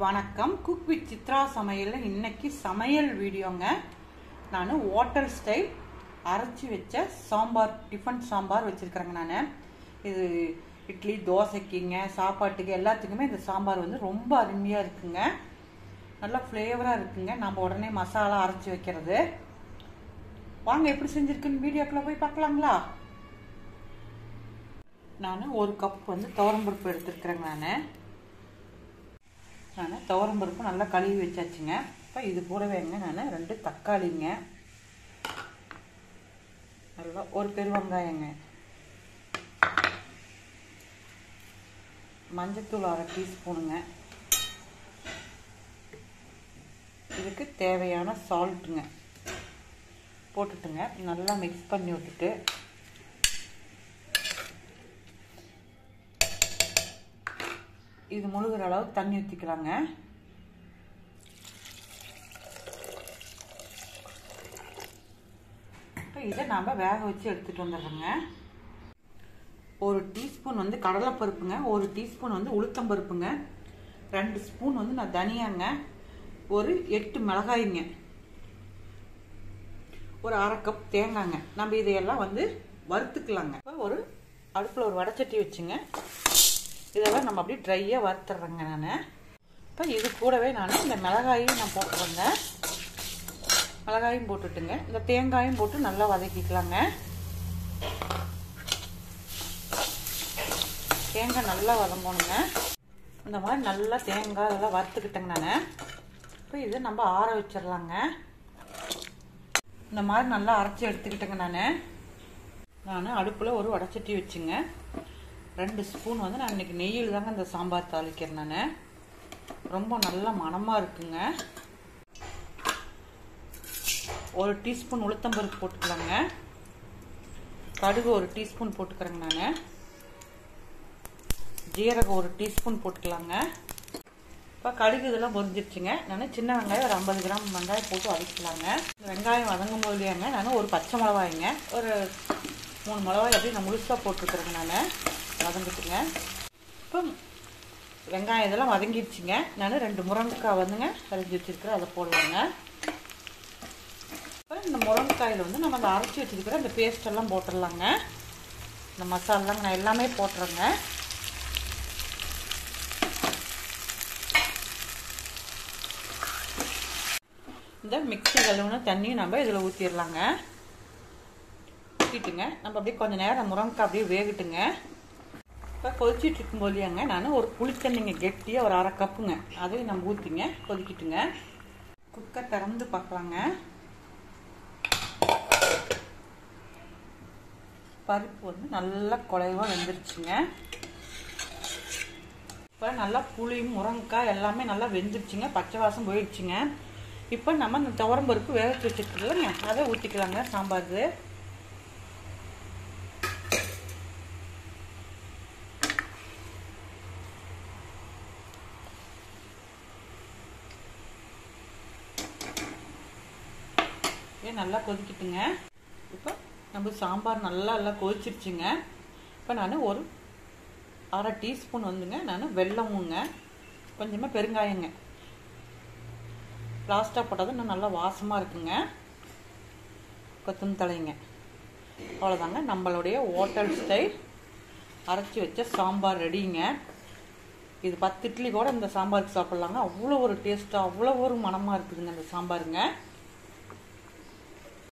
வணக்கம். Cook with Chitra சமையலில் இன்னைக்கு சமையல் வீடியோங்க. நான் ஹோட்டல் ஸ்டைல் அரைச்சி வச்ச சாம்பார், டிஃபன் சாம்பார் வச்சுருக்கிறேங்க. நான் இது இட்லி, தோசைக்குங்க, சாப்பாட்டுக்கு எல்லாத்துக்குமே இந்த சாம்பார் வந்து ரொம்ப அருமையாக இருக்குங்க. நல்லா ஃப்ளேவராக இருக்குங்க. நம்ம உடனே மசாலா அரைச்சி வைக்கிறது. வாங்க எப்படி செஞ்சுருக்குன்னு வீடியோக்குள்ளே போய் பார்க்கலாங்களா. நான் ஒரு கப் வந்து துவரம்பருப்பு எடுத்துருக்குறேங்க. நான் துவரம்பருப்பு நல்லா கழுவி வச்சாச்சுங்க. இப்போ இது கூடவேங்க நான் 2 தக்காளிங்க, நல்லா ஒரு பெருவெங்காயங்க, மஞ்சத்தூள் 1/2 டீஸ்பூனுங்க, இதுக்கு தேவையான சால்ட்டுங்க போட்டுட்டுங்க நல்லா மிக்ஸ் பண்ணி விட்டுட்டு இது முழுகிற அளவு தண்ணி ஊற்றிக்கலாங்க. இப்போ இதை நாம் வேக வச்சு எடுத்துகிட்டு வந்துடுறோங்க. 1 டீஸ்பூன் வந்து கடலைப்பருப்புங்க, 1 டீஸ்பூன் வந்து உளுத்தம்பருப்புங்க, 2 ஸ்பூன் வந்து நான் தனியாங்க, ஒரு 8 மிளகாய்ங்க, ஒரு 1/2 கப் தேங்காய்ங்க. நம்ம இதையெல்லாம் வந்து வறுத்துக்கலாங்க. இப்போ ஒரு அடுப்பில் ஒரு வடைச்சட்டி வச்சுங்க. இதெல்லாம் நம்ம அப்படியே ட்ரையாக வறுத்துறேங்க. நான் இப்போ இது கூடவே நான் இந்த மிளகாயும் நான் போட்டுறேங்க. மிளகாயும் போட்டுட்டுங்க இந்த தேங்காயும் போட்டு நல்லா வதக்கிக்கலாங்க. தேங்காய் நல்லா வதங்கணுங்க. இந்த மாதிரி நல்லா தேங்காய் இதெல்லாம் வறுத்துக்கிட்டேங்க. நான் இப்போ இதை நம்ம ஆற வச்சிடலாங்க. இந்த மாதிரி நல்லா அரைச்சி எடுத்துக்கிட்டேங்க. நான் அடுப்பில் ஒரு வடைச்சட்டி வச்சுங்க. 2 ஸ்பூன் வந்து நான் இன்னைக்கு நெய்யில் தாங்க இந்த சாம்பார் தாளிக்கிறேன். நான் ரொம்ப நல்ல மணமாக இருக்குங்க. 1 டீஸ்பூன் உளுத்தம்பருப்பு போட்டுக்கலாங்க. கடுகு 1 டீஸ்பூன் போட்டுக்கிறேங்க. நான் ஜீரகம் 1 டீஸ்பூன் போட்டுக்கலாங்க. இப்போ கடுகு இதெல்லாம் பொரிஞ்சிருச்சுங்க. நான் சின்ன வெங்காயம் ஒரு 50 கிராம் வெங்காயம் போட்டு வதக்கலாங்க. வெங்காயம் வதங்கும் போதுலேயாங்க நான் ஒரு பச்சை மிளகாய்ங்க, ஒரு 3 மிளகாய் அப்படி நான் முழுசாக போட்டுருக்குறேங்க. நான் வதங்கிட்டுங்க. இப்போ வெங்காயம் இதெல்லாம் வதங்கிடுச்சுங்க. நான் 2 முருங்கைக்காய் வந்துங்க அரைஞ்சி வச்சுருக்கிறேன், அதை போடுவாங்க. இப்போ இந்த முருங்கைக்காயில் வந்து நம்ம அந்த அரைச்சி வச்சுருக்கிற அந்த பேஸ்டெல்லாம் போட்டுடலாங்க. இந்த மசாலாங்க நான் எல்லாமே போட்டுறேங்க. இந்த மிக்ஸி கழுவுன தண்ணியும் நம்ம இதில் ஊற்றிடலாங்க. ஊற்றிட்டுங்க நம்ம அப்படியே கொஞ்சம் நேரம் முருங்கைக்காய் அப்படியே வேகட்டுங்க. இப்போ கொதிச்சிட்டு இருக்கும் போதுங்க நான் ஒரு புளித்தண்ணிங்க கெட்டியாக ஒரு 1/2 கப்புங்க அதையும் நம்ம ஊற்றிங்க கொதிக்கிட்டுங்க. குக்கர் திறந்து பார்க்கலாங்க. பருப்பு வந்து நல்லா குழைவாக வெந்துருச்சுங்க. இப்போ நல்லா புளி, முருங்கைக்காய் எல்லாமே நல்லா வெந்துருச்சுங்க, பச்சை வாசம் போயிடுச்சுங்க. இப்போ நம்ம இந்த துவரம்பருப்பு வேக வச்சுருக்கோங்க, அதை ஊற்றிக்கலாங்க சாம்பாருக்கு. நல்லா கொதிக்கிட்டுங்க. இப்போ நம்ம சாம்பார் நல்லா கொதிச்சிருச்சுங்க. இப்போ நான் ஒரு 1/2 டீஸ்பூன் வந்துங்க நான் வெல்லமுங்க, கொஞ்சமாக பெருங்காயங்க லாஸ்ட்டாக போட்டது இன்னும் நல்லா வாசமாக இருக்குங்க. கொத்தமல்லி தலைங்க. அவ்வளோதாங்க, நம்மளுடைய ஹோட்டல் ஸ்டைல் அரைச்சி வச்ச சாம்பார் ரெடிங்க. இது 10 இட்லி கூட இந்த சாம்பாருக்கு சாப்பிட்லாங்க. அவ்வளோ ஒரு டேஸ்ட்டாக, அவ்வளோ ஒரு மணமாக இருக்குதுங்க இந்த சாம்பாருங்க.